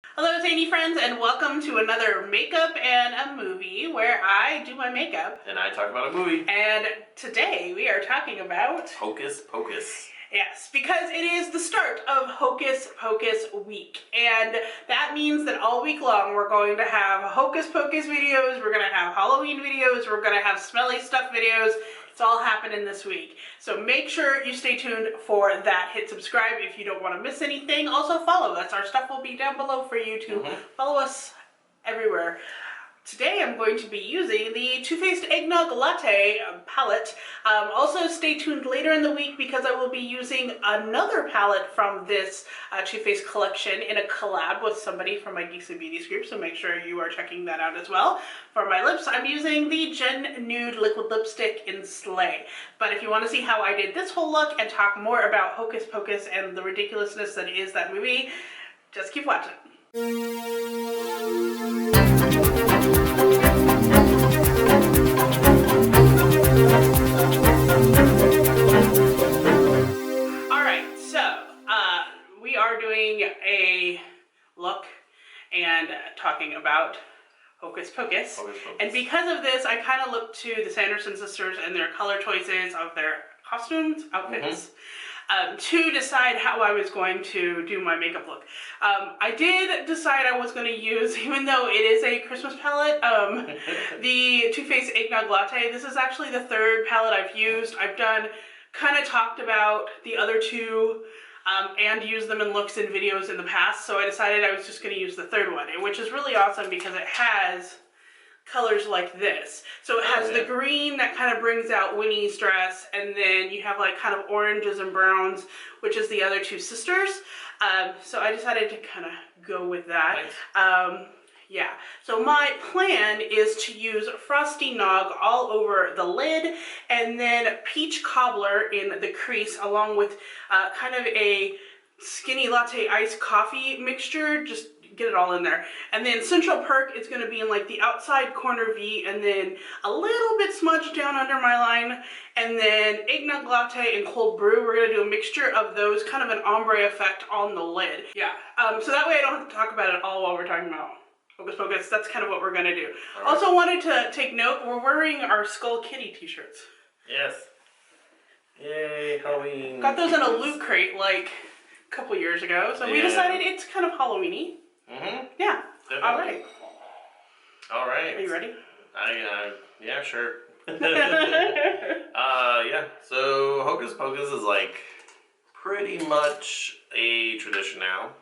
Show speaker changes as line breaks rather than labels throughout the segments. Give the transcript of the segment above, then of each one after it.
Hello Zainey friends, and welcome to another makeup and a movie where I do my makeup.
And I talk about a movie.
And today we are talking about...
Hocus Pocus.
Yes, because it is the start of Hocus Pocus week. And that means that all week long we're going to have Hocus Pocus videos, we're going to have Halloween videos, we're going to have smelly stuff videos. It's all happening this week. So make sure you stay tuned for that. Hit subscribe if you don't want to miss anything. Also follow us. Our stuff will be down below for you to follow us everywhere. Today I'm going to be using the Too Faced Eggnog Latte palette. Also stay tuned later in the week because I will be using another palette from this Too Faced collection in a collab with somebody from my Geeks and Beauties group, so make sure you are checking that out as well. For my lips, I'm using the Gen Nude Liquid Lipstick in Slay. But if you want to see how I did this whole look and talk more about Hocus Pocus and the ridiculousness that is that movie, just keep watching. We are doing a look and talking about Hocus Pocus. And because of this, I kind of looked to the Henrikson sisters and their color choices of their costumes, outfits, to decide how I was going to do my makeup look. I did decide I was going to use, even though it is a Christmas palette, the Too Faced Eggnog Latte. This is actually the third palette I've used. I've kind of talked about the other two and used them in looks and videos in the past, so I decided I was just going to use the third one, which is really awesome because it has colors like this. So it has the green that kind of brings out Winnie's dress, and then you have like kind of oranges and browns, which is the other two sisters. So I decided to kind of go with that. Nice. Yeah, so my plan is to use Frosty Nog all over the lid and then Peach Cobbler in the crease along with kind of a skinny latte iced coffee mixture, just get it all in there. And then Central Perk is going to be in like the outside corner V and then a little bit smudged down under my line. And then Eggnog Latte and Cold Brew, we're going to do a mixture of those, kind of an ombre effect on the lid. Yeah, so that way I don't have to talk about it all while we're talking about Hocus Pocus. That's kind of what we're going to do. Right. Also wanted to take note, we're wearing our Skull Kitty t-shirts. Yes.
Yay, Halloween.
Got those in a loot crate like a couple years ago, so we decided it's kind of Halloween-y. Yeah. Definitely. All right.
All right.
Are you ready?
Yeah, sure. Yeah, so Hocus Pocus is like pretty much a tradition now.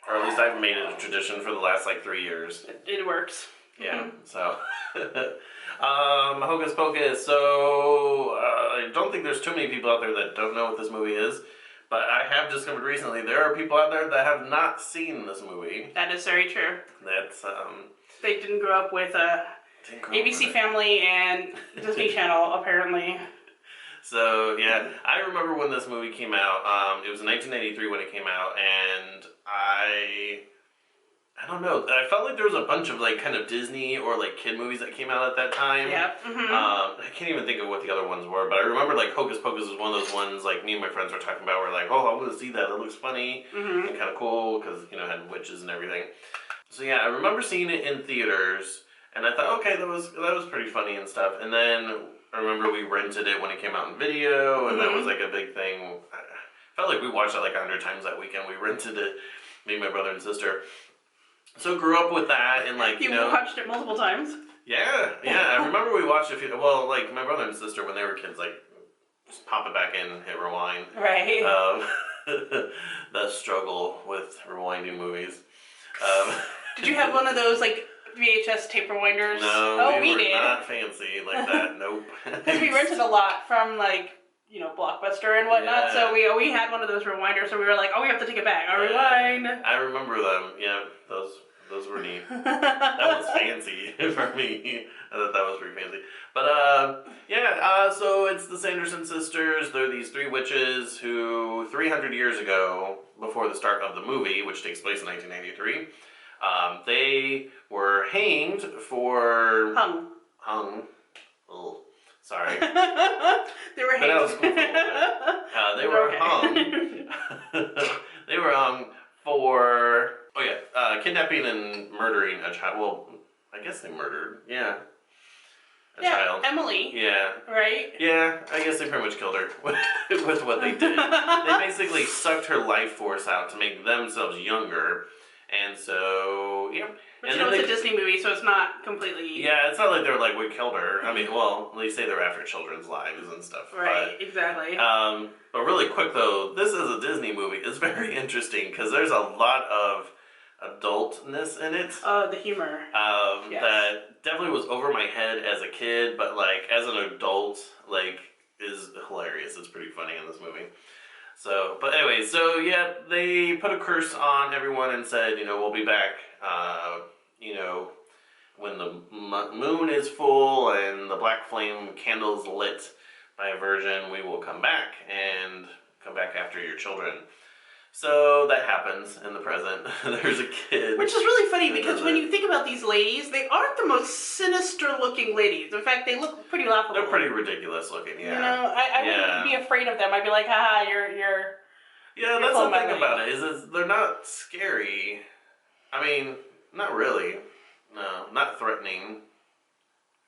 Or at least I've made it a tradition for the last like 3 years.
It works.
Yeah, so. Hocus Pocus. So, I don't think there's too many people out there that don't know what this movie is. But I have discovered recently there are people out there that have not seen this movie.
That is very true.
That's,
They didn't grow up with ABC Family and Disney Channel, apparently.
So, yeah, I remember when this movie came out. It was in 1983 when it came out, and I don't know. I felt like there was a bunch of like kind of Disney or like kid movies that came out at that time.
Yep.
I can't even think of what the other ones were, but I remember like Hocus Pocus was one of those ones like me and my friends were talking about. We're like, oh, I'm going to see that. It looks funny and kind of cool because, you know, it had witches and everything. So yeah, I remember seeing it in theaters, and I thought, okay, that was pretty funny and stuff. And then I remember we rented it when it came out in video, and that was like a big thing. I felt like we watched it like 100 times that weekend. We rented it, me, my brother, and sister. So grew up with that, and like, you know,
watched it multiple times?
Yeah. I remember we watched it, well, like my brother and sister, when they were kids, like, just pop it back in, hit rewind.
Right.
The struggle with rewinding movies.
Did you have one of those, like, VHS tape rewinders?
No, we were not fancy like that, nope.
Because we rented a lot from, like, you know, Blockbuster and whatnot, so we had one of those rewinders, so we were like, oh, we have to take it back. I'll rewind.
I remember them, yeah, those were neat. That was fancy for me. I thought that was pretty fancy. But, so it's the Sanderson sisters. They're these three witches who, 300 years ago, before the start of the movie, which takes place in 1993, they were hanged for... Hung. Oh, sorry.
They were hanged.
But that was cool for a little bit. They were hung. They were hung for Oh yeah, kidnapping and murdering a child. Well, I guess they murdered. Yeah. A child.
Emily.
Yeah.
Right?
Yeah, I guess they pretty much killed her with what they did. They basically sucked her life force out to make themselves younger. And so, yeah.
But
and
you know, it's
they,
a Disney movie, so it's not completely...
Yeah, it's not like they were like, we killed her. I mean, well, they say they're after children's lives and stuff.
Right, exactly.
But really quick, though, this is a Disney movie. It's very interesting because there's a lot of adultness in it.
Oh, the humor.
Yes. That definitely was over my head as a kid, but, like, as an adult, like, is hilarious. It's pretty funny in this movie. So, but anyway, so yeah, they put a curse on everyone and said, you know, we'll be back, you know, when the moon is full and the black flame candles lit by a virgin, we will come back and come back after your children. So that happens in the present. There's a kid.
Which is really funny because when you think about these ladies, they aren't the most sinister looking ladies. In fact, they look pretty laughable.
They're pretty ridiculous looking, yeah.
You know, I wouldn't be afraid of them. I'd be like, haha, you're
Yeah, that's the thing about it, is they're not scary. I mean, not really. No, not threatening.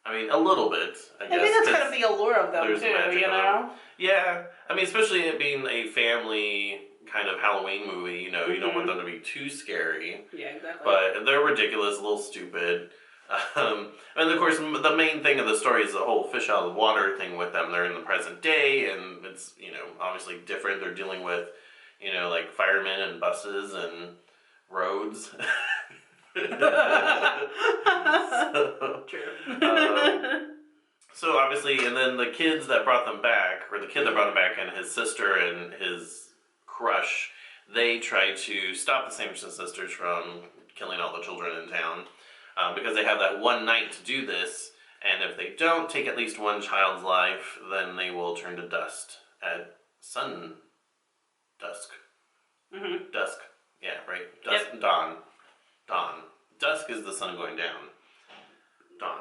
I mean, a little bit, I guess.
I think that's kind of the allure of them, too, you know?
Yeah, I mean, especially it being a family kind of Halloween movie, you know, you don't want them to be too scary.
Yeah, exactly.
But they're ridiculous, a little stupid. And of course, the main thing of the story is the whole fish out of the water thing with them. They're in the present day, and it's, you know, obviously different. They're dealing with, you know, like firemen and buses and roads.
True.
So obviously, and then the kids that brought them back, or the kid that brought them back, and his sister and his crush, they tried to stop the Sanderson sisters from killing all the children in town, because they have that one night to do this, and if they don't take at least one child's life, then they will turn to dust at dusk.
Mm-hmm.
Dusk. Yeah, right. Dusk. Yep. Dawn. Dusk is the sun going down.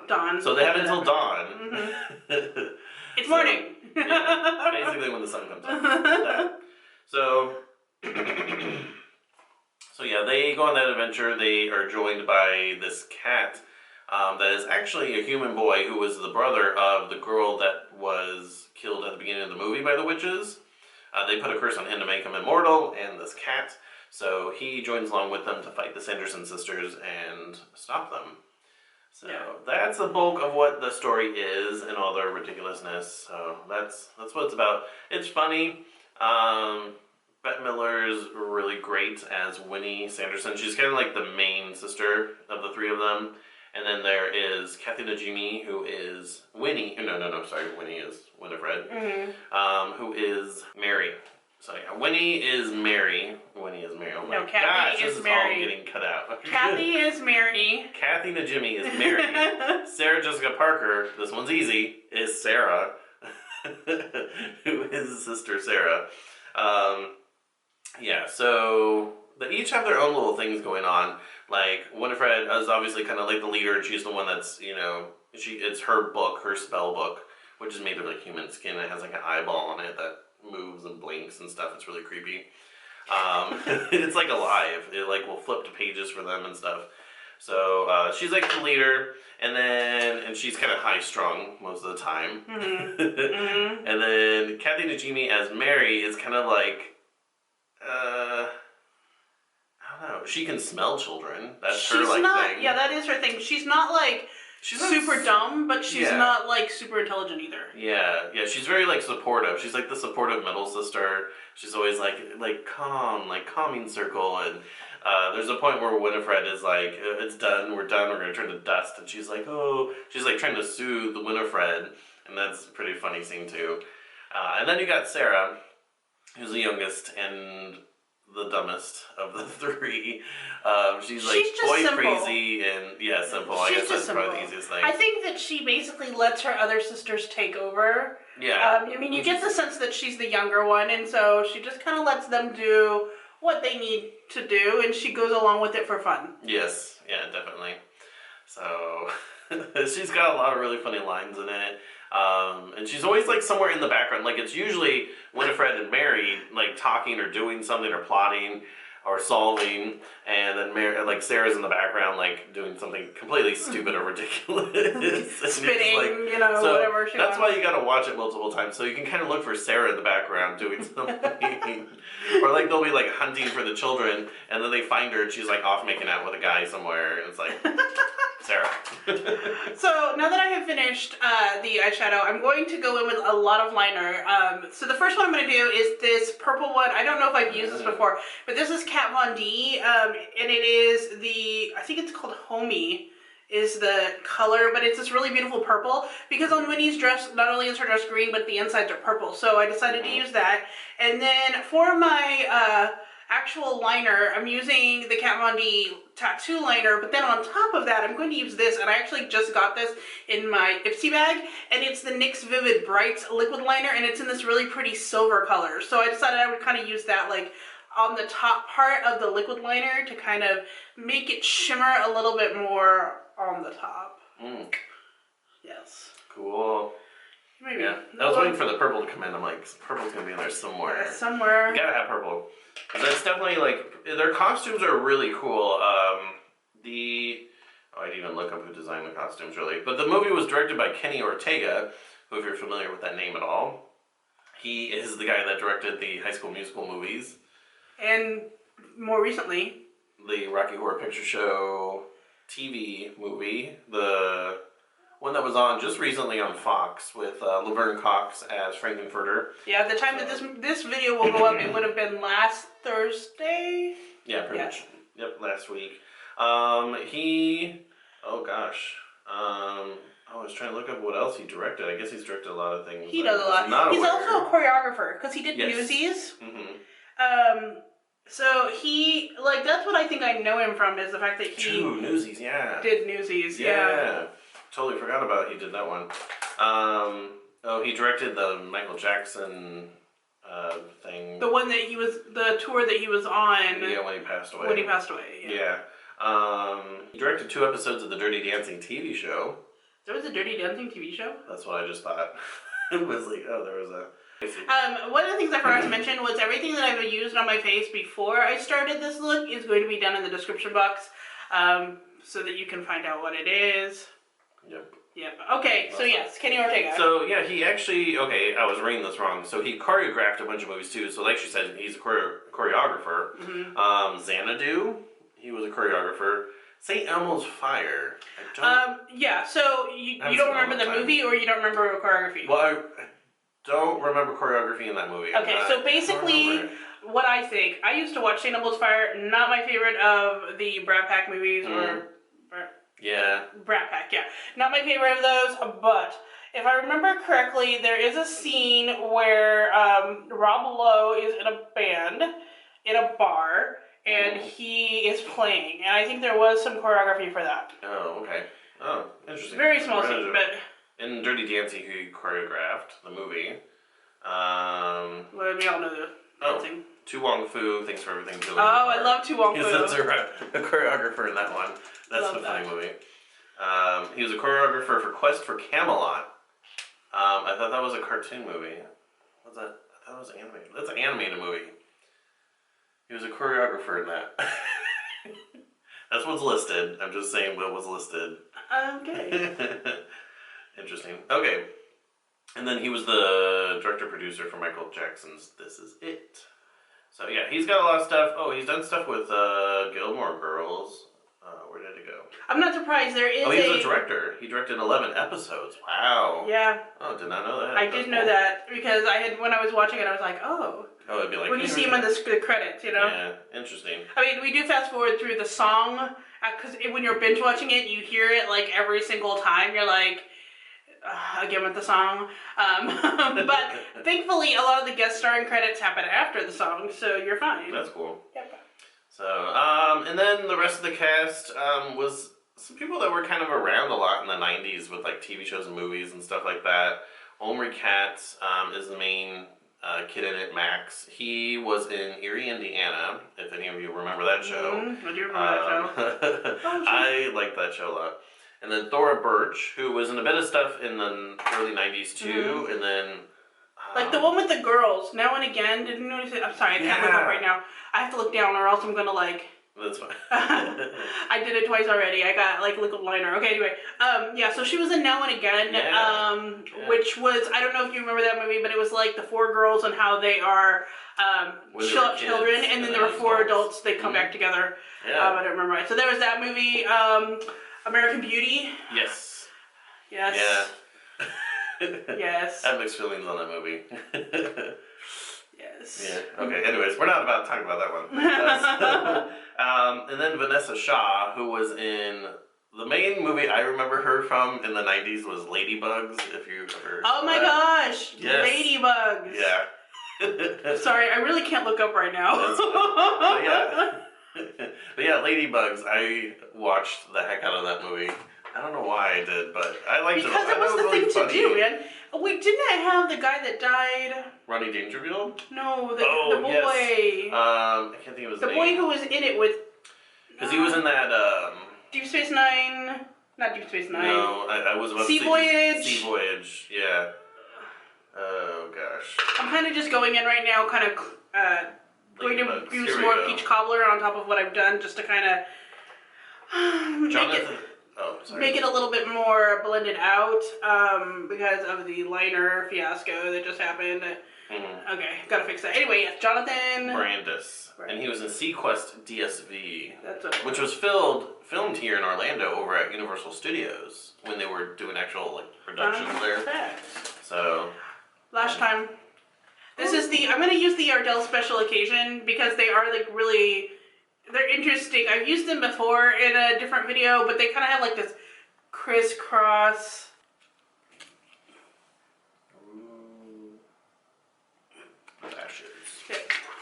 Dawn. So they have until dawn.
Mm-hmm. It's morning.
Yeah, basically when the sun comes up. So yeah, they go on that adventure. They are joined by this cat that is actually a human boy who was the brother of the girl that was killed at the beginning of the movie by the witches. They put a curse on him to make him immortal, and this cat. So he joins along with them to fight the Sanderson sisters and stop them. So that's the bulk of what the story is and all their ridiculousness. So that's what it's about. It's funny. Bette Midler is really great as Winnie Sanderson. She's kind of like the main sister of the three of them. And then there is Kathy Najimy, who is Winnie. No, sorry. Winnie is Winifred. Mm-hmm. Who is Mary. So yeah, Winnie is Mary. Oh my
Kathy is
this
Mary.
Is all getting cut out.
Kathy is Mary.
Kathy Najimy is Mary. Sarah Jessica Parker, this one's easy, is Sarah. Who is sister Sarah. Yeah, so they each have their own little things going on. Like, Winifred is obviously kind of like the leader, and she's the one that's, you know, it's her book, her spell book, which is made of like human skin. It has like an eyeball on it that moves and blinks and stuff. It's really creepy. It's like alive. It like will flip to pages for them and stuff. So she's like the leader, and she's kind of high strung most of the time. Mm-hmm. Mm-hmm. And then Kathy Najimy as Mary is kind of like, I don't know. She can smell children. That's her like thing.
Yeah, that is her thing. She's not like super dumb, but she's not like super intelligent either. Yeah,
she's very like supportive. She's like the supportive middle sister. She's always like calm, like calming circle. And there's a point where Winifred is like, it's done, we're gonna turn to dust. And she's like, oh, she's like trying to soothe Winifred, and that's a pretty funny scene too. And then you got Sarah, who's the youngest and the dumbest of the three. She's like boy crazy and simple. I guess that's probably the easiest thing.
I think that she basically lets her other sisters take over.
Yeah.
I mean, you get the sense that she's the younger one, and so she just kind of lets them do what they need to do, and she goes along with it for fun.
Yes, yeah, definitely. So she's got a lot of really funny lines in it. And she's always like somewhere in the background. Like it's usually Winifred and Mary like talking or doing something or plotting, or solving, and then like Sarah's in the background, like doing something completely stupid or ridiculous,
spinning,
like,
you know,
so
whatever she
that's
wants.
why you gotta watch it multiple times, so you can kind of look for Sarah in the background doing something, or like they'll be like hunting for the children, and then they find her and she's like off making out with a guy somewhere, and it's like. Sarah.
So now that I have finished the eyeshadow, I'm going to go in with a lot of liner. So the first one I'm going to do is this purple one. I don't know if I've used this before, but this is Kat Von D, and it is I think it's called Homey is the color, but it's this really beautiful purple because on Winnie's dress, not only is her dress green, but the insides are purple. So I decided to use that. And then for my actual liner, I'm using the Kat Von D tattoo liner, but then on top of that, I'm going to use this, and I actually just got this in my Ipsy bag, and it's the NYX Vivid Brights liquid liner, and it's in this really pretty silver color. So I decided I would kind of use that like on the top part of the liquid liner to kind of make it shimmer a little bit more on the top. Yes.
Cool.
Maybe.
Yeah. I was waiting for the purple to come in. I'm like, purple's gonna be in there somewhere.
Yeah, somewhere.
You gotta have purple. That's definitely like, their costumes are really cool. I didn't even look up who designed the costumes really. But the movie was directed by Kenny Ortega, who, if you're familiar with that name at all, he is the guy that directed the High School Musical movies.
And more recently,
the Rocky Horror Picture Show TV movie, the one that was on just recently on Fox with Laverne Cox as Frankenfurter.
Yeah, the time that this video will go up, it would have been last Thursday.
Yeah, pretty much. Yep, last week. I was trying to look up what else he directed. I guess he's directed a lot of things.
He does a lot. He's also a choreographer because he did Newsies. So he, like, that's what I think I know him from, is the fact that he
Newsies, yeah.
did Newsies,
yeah. Totally forgot about he did that one. He directed the Michael Jackson thing.
The one that the tour that he was on.
Yeah, when he passed away.
When he passed away, yeah.
He directed 2 episodes of the Dirty Dancing TV show.
There was a Dirty Dancing TV show?
That's what I just thought. It was like, oh, there was a...
One of the things I forgot to mention was everything that I've used on my face before I started this look is going to be down in the description box, so that you can find out what it is.
Yep.
Okay, so yes, Kenny Ortega.
So yeah, he actually, I was reading this wrong. So he choreographed a bunch of movies too. So like she said, he's a choreographer. Xanadu, he was a choreographer. St. Elmo's Fire.
So you don't remember the movie, or you don't remember choreography?
Well, I don't remember choreography in that movie.
Okay, so basically, what I think, I used to watch St. Elmo's Fire, not my favorite of the Brat Pack movies, Brat Pack, not my favorite of those, but if I remember correctly, there is a scene where Rob Lowe is in a band, in a bar, and he is playing, and I think there was some choreography for that.
Oh, okay. Oh, interesting.
Very small scene, but...
In Dirty Dancing, he choreographed the movie.
Well, we all know the dancing.
Tu Wong Fu, Thanks for Everything.
Oh, I love Tu Wong Fu.
He's a choreographer in that one. That's the funny movie. He was a choreographer for Quest for Camelot. I thought that was a cartoon movie. What's that? I thought it was animated. That's an animated movie. He was a choreographer in that. That's what's listed. I'm just saying what was listed.
Okay.
Interesting. Okay. And then he was the director-producer for Michael Jackson's This Is It. So yeah, he's got a lot of stuff. Oh, he's done stuff with Gilmore Girls. Where did it go?
I'm not surprised. There is
he's a director. He directed 11 episodes. Wow.
Yeah.
Oh, did not know that.
I did know that because when I was watching it, I was like, oh.
Oh, it'd be like...
When you see him on the credits, you know?
Yeah, interesting.
I mean, we do fast forward through the song, because when you're binge watching it, you hear it like every single time. You're like, again with the song. But thankfully, a lot of the guest starring credits happen after the song, so you're fine.
That's cool.
Yep.
So, and then the rest of the cast was some people that were kind of around a lot in the 90s with like TV shows and movies and stuff like that. Ombre Katz is the main kid in it, Max. He was in Erie, Indiana, if any of you remember that show.
I do remember that show.
I liked that show a lot. And then Thora Birch, who was in a bit of stuff in the early 90s too, and then
Like the one with the girls, Now and Again. Didn't you notice it? I'm sorry, I can't look up right now. I have to look down or else I'm gonna like...
That's fine.
I did it twice already. I got like liquid liner. Okay, anyway. Yeah, so she was in Now and Again, which was, I don't know if you remember that movie, but it was like the 4 girls and how they are children, and then there were 4 adults. They come back together.
Yeah.
I don't remember right. So there was that movie, American Beauty.
Yes.
Yes.
Yeah.
Yes.
I have mixed feelings on that movie.
Yes.
Yeah. Okay. Anyways, we're not about to talk about that one. And then Vanessa Shaw, who was in the main movie I remember her from in the 90s was Ladybugs. If you ever.
Oh my gosh!
Yes.
Ladybugs.
Yeah.
Sorry, I really can't look up right now.
But yeah. But yeah, Ladybugs. I watched the heck out of that movie. I don't know why I did, but I liked it.
Because it was the
really
thing
funny.
to do, man. Wait, didn't I have the guy that died?
Ronnie Dangerfield?
No, the boy.
Yes. I can't think of his name.
The boy who was in it with...
Because he was in that...
Deep Space Nine... Not Deep Space Nine.
No, I was about to say...
Sea Voyage.
Sea Voyage, yeah. Oh, gosh.
I'm kind of just going in right now, kind of going to do some more peach cobbler on top of what I've done, just to kind of... Make it a little bit more blended out because of the liner fiasco that just happened. Okay, gotta fix that. Anyway, yes, Jonathan
Brandis. And he was in Sequest DSV,
That's okay.
which was filmed here in Orlando over at Universal Studios when they were doing actual like productions there. So
Lash time. This is I'm gonna use the Ardell Special Occasion because they are like really... They're interesting. I've used them before in a different video, but they kind of have like this crisscross.
Lashes.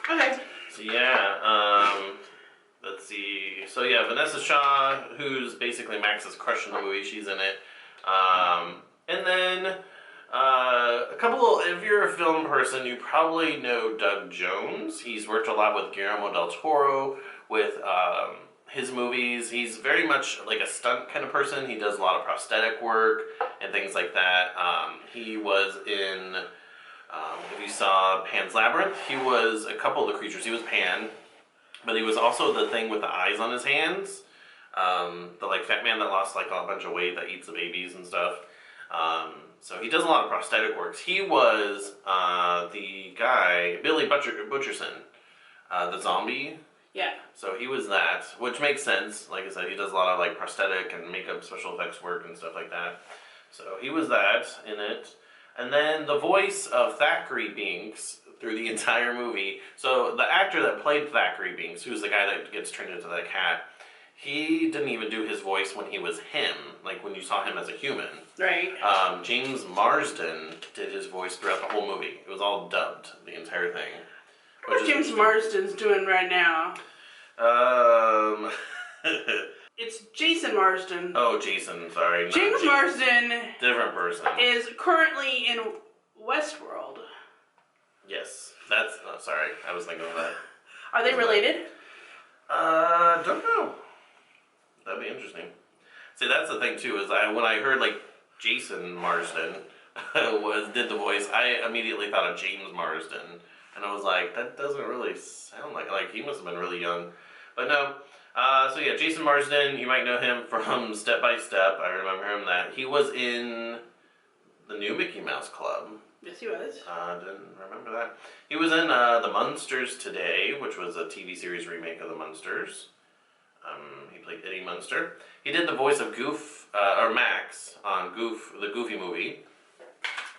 Okay.
So yeah, let's see. So yeah, Vanessa Shaw, who's basically Max's crush in the movie, she's in it. And then a couple. If you're a film person, you probably know Doug Jones. He's worked a lot with Guillermo del Toro. With his movies, he's very much like a stunt kind of person. He does a lot of prosthetic work and things like that. He was in, if you saw Pan's Labyrinth, he was a couple of the creatures. He was Pan, but he was also the thing with the eyes on his hands. The like fat man that lost like a bunch of weight that eats the babies and stuff. So he does a lot of prosthetic works. He was the guy, Billy Butcherson, the zombie.
Yeah.
So he was that, which makes sense. Like I said, he does a lot of like prosthetic and makeup, special effects work and stuff like that. So he was that in it. And then the voice of Thackeray Binks through the entire movie. So the actor that played Thackeray Binks, who's the guy that gets turned into that cat, he didn't even do his voice when he was him, like when you saw him as a human.
Right.
James Marsden did his voice throughout the whole movie. It was all dubbed, the entire thing.
What James Marsden's doing right now? It's Jason Marsden.
Oh, Jason, sorry.
James Marsden.
Different person.
Is currently in Westworld.
Yes. That's, sorry, I was thinking of that.
Are they related?
Don't know. That'd be interesting. See, that's the thing too, is when I heard like Jason Marsden did the voice, I immediately thought of James Marsden. And I was like, that doesn't really sound like he must have been really young. But no. So yeah, Jason Marsden, you might know him from Step by Step. I remember him that. He was in the new Mickey Mouse Club.
Yes, he was.
Didn't remember that. He was in The Munsters Today, which was a TV series remake of The Munsters. He played Eddie Munster. He did the voice of Goof, or Max, on the Goofy movie.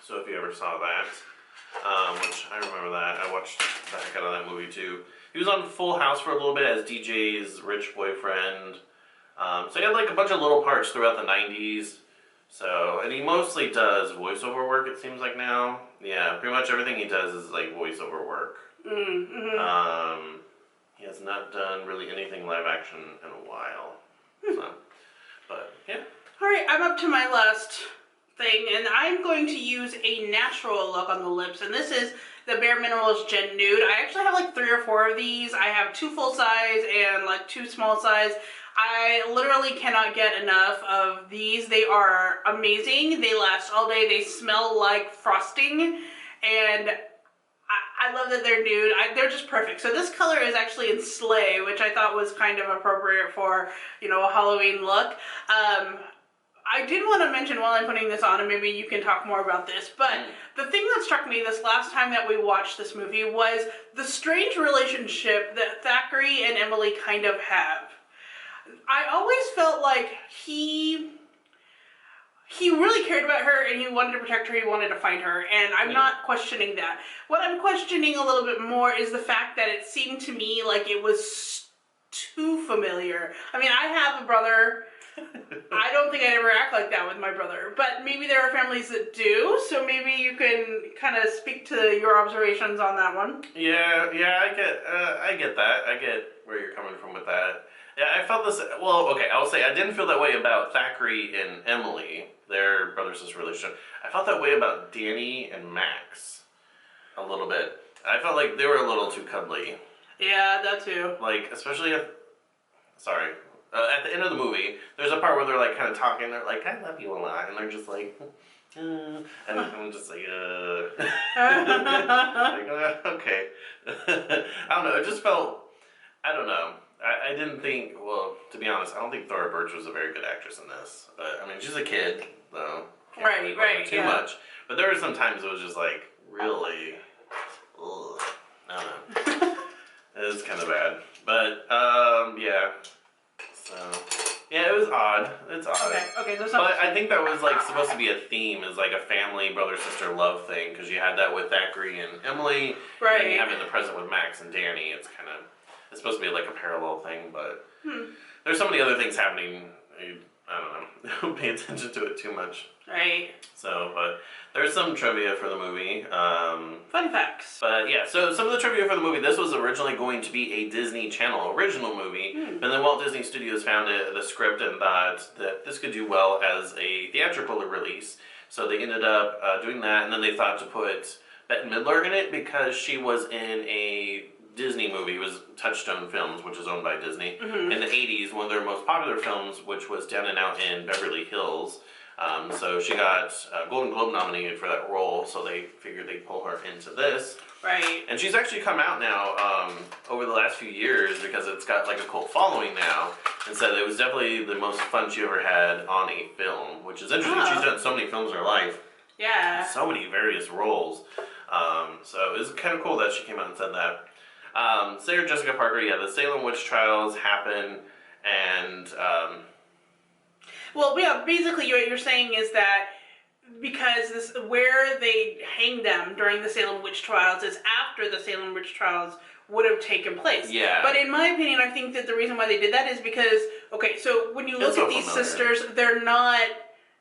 So if you ever saw that. Which I remember that. I watched the heck out of that movie too. He was on Full House for a little bit as DJ's rich boyfriend. So he had like a bunch of little parts throughout the 90s. So, and he mostly does voiceover work, it seems like now. Yeah, pretty much everything he does is like voiceover work. Mm-hmm. He has not done really anything live action in a while. So, but yeah.
Alright, I'm up to my last thing, and I'm going to use a natural look on the lips, and this is the Bare Minerals Gen Nude. I actually have like 3 or 4 of these. I have 2 full size and like 2 small size. I literally cannot get enough of these. They are amazing. They last all day. They smell like frosting, and I love that they're nude. They're just perfect. So this color is actually in Slay, which I thought was kind of appropriate for, you know, a Halloween look. I did want to mention while I'm putting this on, and maybe you can talk more about this, but the thing that struck me this last time that we watched this movie was the strange relationship that Thackeray and Emily kind of have. I always felt like he really cared about her and he wanted to protect her, he wanted to find her, and I'm not questioning that. What I'm questioning a little bit more is the fact that it seemed to me like it was too familiar. I mean, I have a brother. I don't think I'd ever act like that with my brother, but maybe there are families that do, so maybe you can kind of speak to your observations on that one.
Yeah, I get that. I get where you're coming from with that. Yeah, I felt this, well, okay, I'll say I didn't feel that way about Thackeray and Emily, their brother-sister relationship. I felt that way about Danny and Max a little bit. I felt like they were a little too cuddly.
Yeah, that too.
Like, especially at the end of the movie, there's a part where they're like kind of talking, they're like, I love you a lot, and they're just like, and I'm just like, like, okay. I don't know, it just felt, I don't know. I didn't think, well, to be honest, I don't think Thora Birch was a very good actress in this. But, I mean, she's a kid, though.
Right,
too much. But there were some times it was just like, really, ugh, I don't know. It was kind of bad. But, yeah. So, yeah, it was odd. It's odd.
Okay, there's
but I think that was like supposed to be a theme, is like a family brother-sister love thing, because you had that with Thackeray and Emily.
Right.
And you have it in the present with Max and Danny. It's kind of, it's supposed to be like a parallel thing, but there's so many other things happening. I don't know. Don't pay attention to it too much.
Right.
So, but there's some trivia for the movie.
Fun facts.
But yeah, so some of the trivia for the movie. This was originally going to be a Disney Channel original movie, but then Walt Disney Studios found the script and thought that this could do well as a theatrical release. So they ended up doing that, and then they thought to put Bette Midler in it because she was in a Disney movie. It was Touchstone Films, which is owned by Disney. In the 80s, one of their most popular films, which was Down and Out in Beverly Hills. So she got Golden Globe nominated for that role, so they figured they'd pull her into this.
Right.
And she's actually come out now over the last few years because it's got like a cult following now, and said it was definitely the most fun she ever had on a film, which is interesting. She's done so many films in her life.
Yeah.
So many various roles. So it was kind of cool that she came out and said that. Sarah Jessica Parker, yeah, the Salem witch trials happen, and
well, yeah, basically what you're saying is that because this, where they hang them during the Salem witch trials is after the Salem witch trials would have taken place.
Yeah.
But in my opinion, I think that the reason why they did that is because, okay, so when you look at these sisters, they're not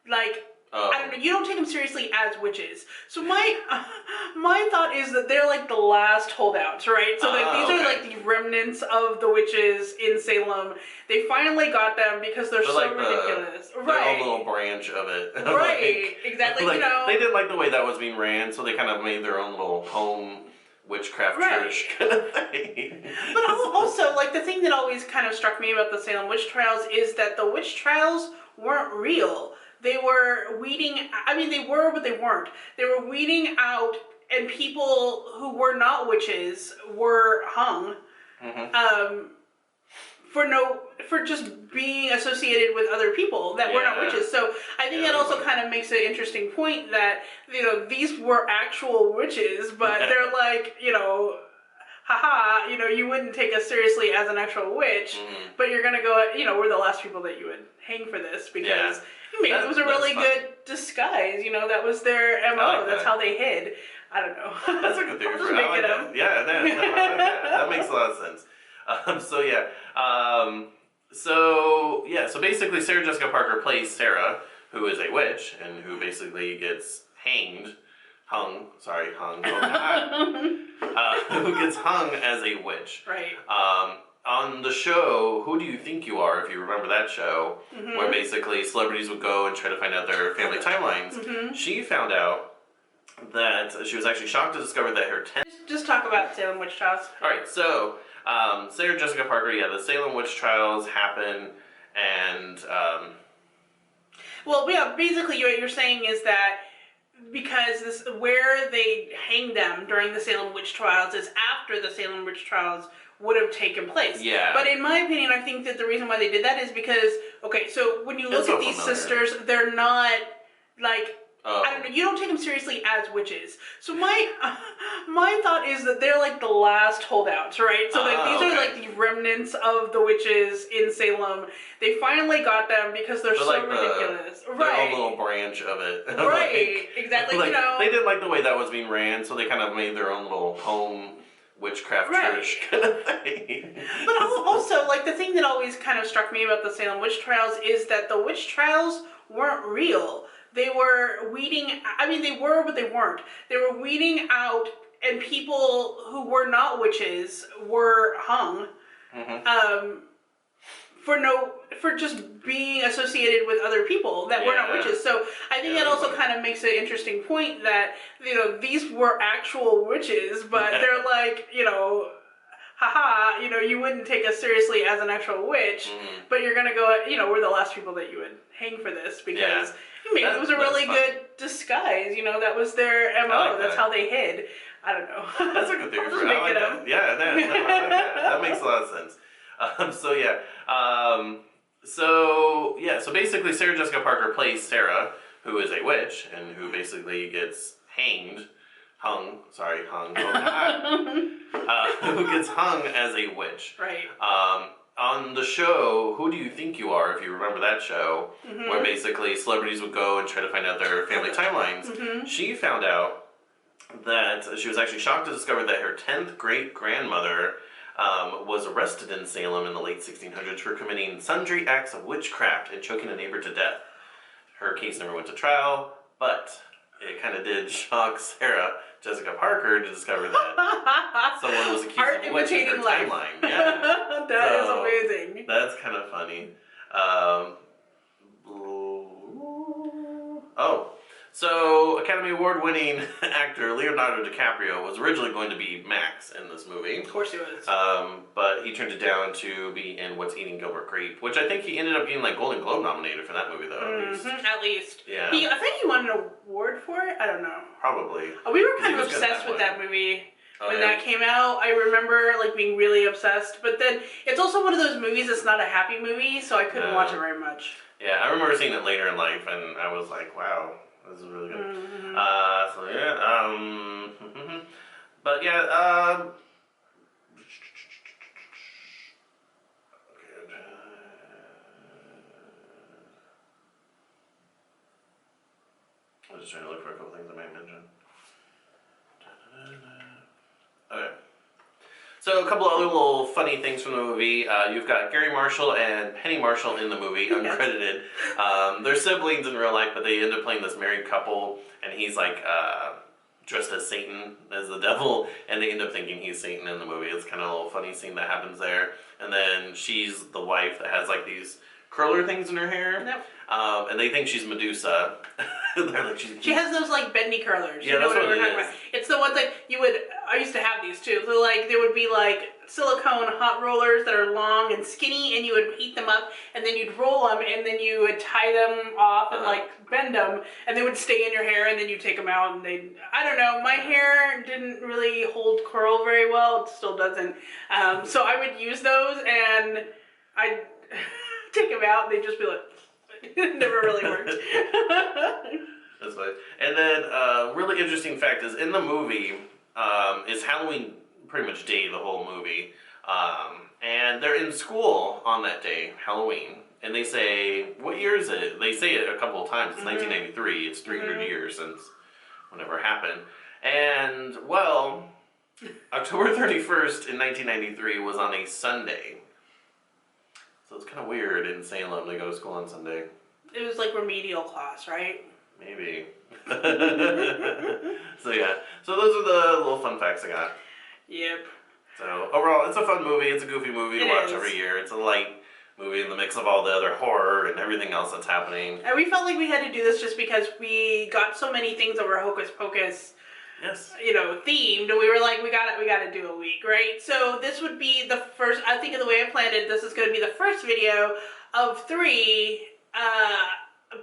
like, I don't know, you don't take them seriously as witches. So my thought is that they're like the last holdouts, right? So like these are like the remnants of the witches in Salem. They finally got them because they're so
like
ridiculous.
Their own little branch of it.
Right, exactly,
like,
you know.
They didn't like the way that was being ran, so they kind of made their own little home witchcraft church kind of thing.
But also, like, the thing that always kind of struck me about the Salem witch trials is that the witch trials weren't real. They were weeding, I mean, they were, but they weren't. They were weeding out, and people who were not witches were hung for just being associated with other people that were not witches. So I think that also kind of makes an interesting point that, you know, these were actual witches, but they're like, you know, haha, you know, you wouldn't take us seriously as an actual witch, but you're gonna go, you know, we're the last people that you would hang for this because maybe it was a really good disguise, you know, that was their MO, like that's how they hid. I don't know.
That's a good theory for it. I like that. Yeah, I like that. That makes a lot of sense. So basically Sarah Jessica Parker plays Sarah, who is a witch, and who basically gets hung, who gets hung as a witch.
Right.
On the show, Who Do You Think You Are, if you remember that show, where basically celebrities would go and try to find out their family timelines, she found out that she was actually shocked to discover that her
Just talk about Salem witch trials.
Alright, so, Sarah Jessica Parker, yeah, the Salem witch trials happen, and,
well, yeah, basically what you're saying is that because where they hang them during the Salem witch trials is after the Salem witch trials would have taken place.
Yeah.
But in my opinion, I think that the reason why they did that is because, okay, so when you look at these sisters, they're not, like, I don't know, you don't take them seriously as witches. So my thought is that they're like the last holdouts, right? So like these are like the remnants of the witches in Salem. They finally got them because they're so
like
ridiculous.
Their own little branch of it.
Right, exactly,
like,
you know.
They didn't like the way that was being ran, so they kind of made their own little home witchcraft church kind of thing.
But also, like, the thing that always kind of struck me about the Salem witch trials is that the witch trials weren't real. They were weeding, I mean, they were, but they weren't. They were weeding out, and people who were not witches were hung for just being associated with other people that were not witches. So I think that also kind of makes an interesting point that, you know, these were actual witches, but they're like, you know, haha, you know, you wouldn't take us seriously as an actual witch, but you're gonna go, you know, we're the last people that you would hang for this because maybe it was a really good disguise, you know, that was their MO, like that's how they hid. I don't know.
That's a good theory for it. I like that. Yeah, that makes a lot of sense. So basically Sarah Jessica Parker plays Sarah, who is a witch, and who basically gets hung, who gets hung as a witch.
Right.
On the show, Who Do You Think You Are, if you remember that show, where basically celebrities would go and try to find out their family timelines, she found out that she was actually shocked to discover that her 10th great-grandmother was arrested in Salem in the late 1600s for committing sundry acts of witchcraft and choking a neighbor to death. Her case never went to trial, but it kind of did shock Sarah Jessica Parker to discover that someone was accused of witch in her timeline. Yeah.
That is amazing.
That's kind of funny. So Academy Award winning actor Leonardo DiCaprio was originally going to be Max in this movie.
Of course he was.
But he turned it down to be in What's Eating Gilbert Grape, which I think he ended up being like Golden Globe nominated for that movie though.
At least.
Yeah.
I think he won an award for it. I don't know.
Probably.
We were kind of obsessed with that movie. When that came out, I remember like being really obsessed. But then it's also one of those movies that's not a happy movie, so I couldn't watch it very much.
Yeah, I remember seeing it later in life, and I was like, wow, this is really good. But yeah, I was just trying to look for a couple things I might mention. Okay. So a couple other little funny things from the movie. You've got Gary Marshall and Penny Marshall in the movie, uncredited. They're siblings in real life, but they end up playing this married couple, and he's like dressed as Satan, as the devil, and they end up thinking he's Satan in the movie. It's kind of a little funny scene that happens there. And then she's the wife that has like these curler things in her hair. Nope. And they think she's Medusa. They're like,
she has those like bendy curlers.
Yeah,
you know
that's
what we're talking about. It's the ones that you would, I used to have these too. So like, they would be like silicone hot rollers that are long and skinny, and you would heat them up, and then you'd roll them, and then you would tie them off and like bend them, and they would stay in your hair, and then you take them out, and they, I don't know, my hair didn't really hold curl very well. It still doesn't. So I would use those, and I'd take them out, and they'd just be like, it never really worked.
That's fine. And then really interesting fact is in the movie is Halloween pretty much day the whole movie, and they're in school on that day, Halloween, and they say, what year is it? They say it a couple of times. It's 1993. It's 300 years since whatever happened. And well, October 31st in 1993 was on a Sunday. So it's kind of weird in Salem to go to school on Sunday.
It was like remedial class, right?
Maybe. So yeah. So those are the little fun facts I got.
Yep.
So overall, it's a fun movie. It's a goofy movie to watch every year. It's a light movie in the mix of all the other horror and everything else that's happening.
And we felt like we had to do this just because we got so many things over Hocus Pocus.
Yes.
You know, themed, and we were like, we gotta do a week, right? So this would be the first, I think of the way I planned it, this is gonna be the first video of 3,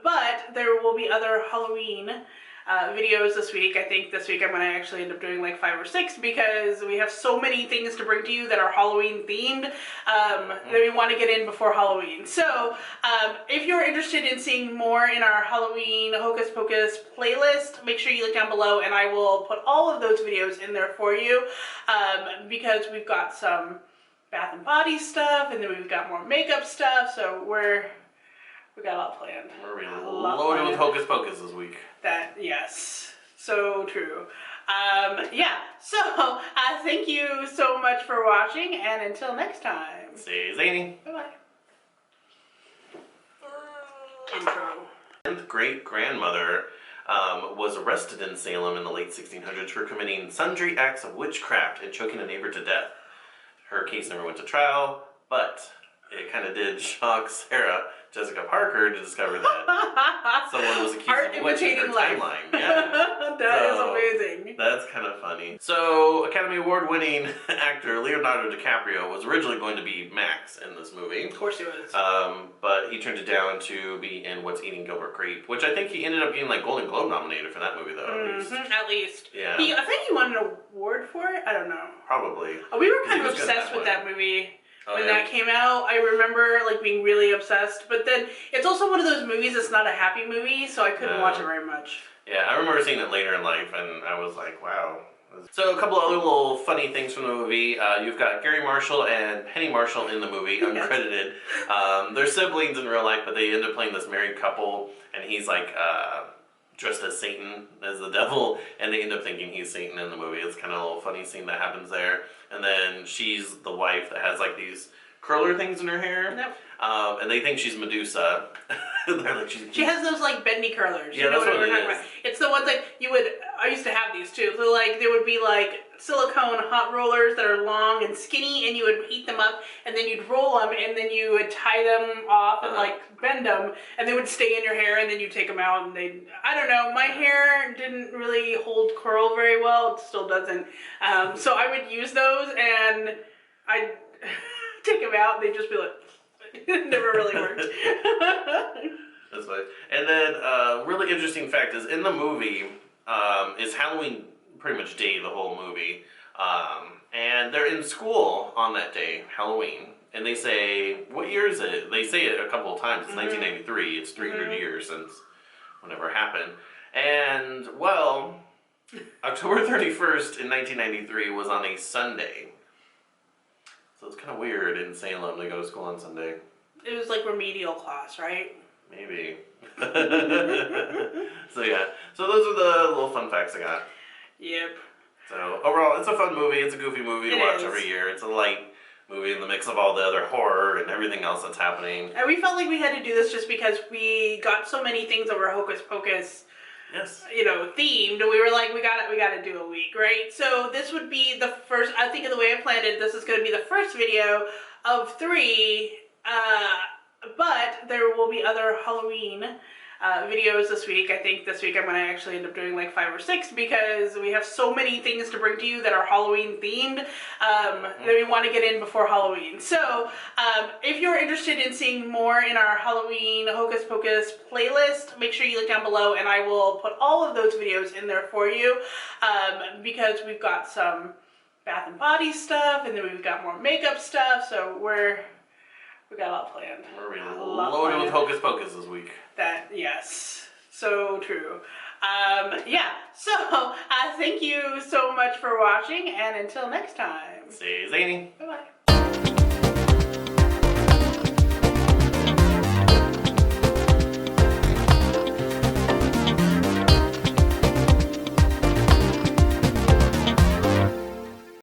but there will be other Halloween videos this week. I think this week I'm going to actually end up doing like 5 or 6 because we have so many things to bring to you that are Halloween themed that we want to get in before Halloween. So if you're interested in seeing more in our Halloween Hocus Pocus playlist, make sure you look down below and I will put all of those videos in there for you because we've got some Bath and Body stuff and then we've got more makeup stuff, so we got a lot planned.
We're really loaded with Hocus Pocus this week.
That, yes, so true. Yeah, so thank you so much for watching, and until next time.
Stay zany.
Bye-bye. Intro.
10th great-grandmother was arrested in Salem in the late 1600s for committing sundry acts of witchcraft and choking a neighbor to death. Her case never went to trial, but it kind of did shock Sarah Jessica Parker to discover that someone was accused of witch in her timeline. Yeah.
That is amazing.
That's kind of funny. So, Academy Award-winning actor Leonardo DiCaprio was originally going to be Max in this movie.
Of course he was.
But he turned it down to be in What's Eating Gilbert Grape, which I think he ended up being like Golden Globe nominated for that movie, though.
At least.
Yeah.
I think he won an award for it. I don't know.
Probably.
We were kind of obsessed with that movie. When that came out, I remember like being really obsessed, but then it's also one of those movies that's not a happy movie, so I couldn't watch it very much.
Yeah, I remember seeing it later in life, and I was like, wow. So a couple of other little funny things from the movie. You've got Gary Marshall and Penny Marshall in the movie, uncredited. They're siblings in real life, but they end up playing this married couple, and he's like dressed as Satan, as the devil, and they end up thinking he's Satan in the movie. It's kind of a little funny scene that happens there. And then she's the wife that has like these curler things in her hair.
Yep.
And they think she's Medusa. They're like,
she has those like bendy curlers.
Yeah, that's what it is.
It's the ones like I used to have these too. So like there would be like silicone hot rollers that are long and skinny, and you would heat them up, and then you'd roll them, and then you would tie them off and like bend them, and they would stay in your hair, and then you take them out, and I don't know, my hair didn't really hold curl very well. It still doesn't. So I would use those, and I'd take them out, and they'd just be like, it never really worked.
That's fine. And then really interesting fact is in the movie is Halloween pretty much day the whole movie. And they're in school on that day, Halloween. And they say, what year is it? They say it a couple of times. It's 1993. It's 300 years since whenever it happened. And, well, October 31st in 1993 was on a Sunday. So it's kind of weird in Salem to go to school on Sunday.
It was like remedial class, right?
Maybe. So yeah. So those are the little fun facts I got.
Yep.
So overall, it's a fun movie. It's a goofy movie to watch every year. It's a light movie in the mix of all the other horror and everything else that's happening.
And we felt like we had to do this just because we got so many things over Hocus Pocus.
Yes.
You know, themed. We were like, we got to do a week, right? So this would be the first. I think of the way I planned it, this is going to be the first video of 3. But there will be other Halloween videos this week. I think this week I'm going to actually end up doing like 5 or 6 because we have so many things to bring to you that are Halloween themed that we want to get in before Halloween. So if you're interested in seeing more in our Halloween Hocus Pocus playlist, make sure you look down below and I will put all of those videos in there for you because we've got some Bath and Body stuff and then we've got more makeup stuff, so we got a lot planned.
We're really loaded with Hocus Pocus this week.
That, yes, so true. Yeah, so thank you so much for watching, and until next time.
Stay zany.
Bye-bye.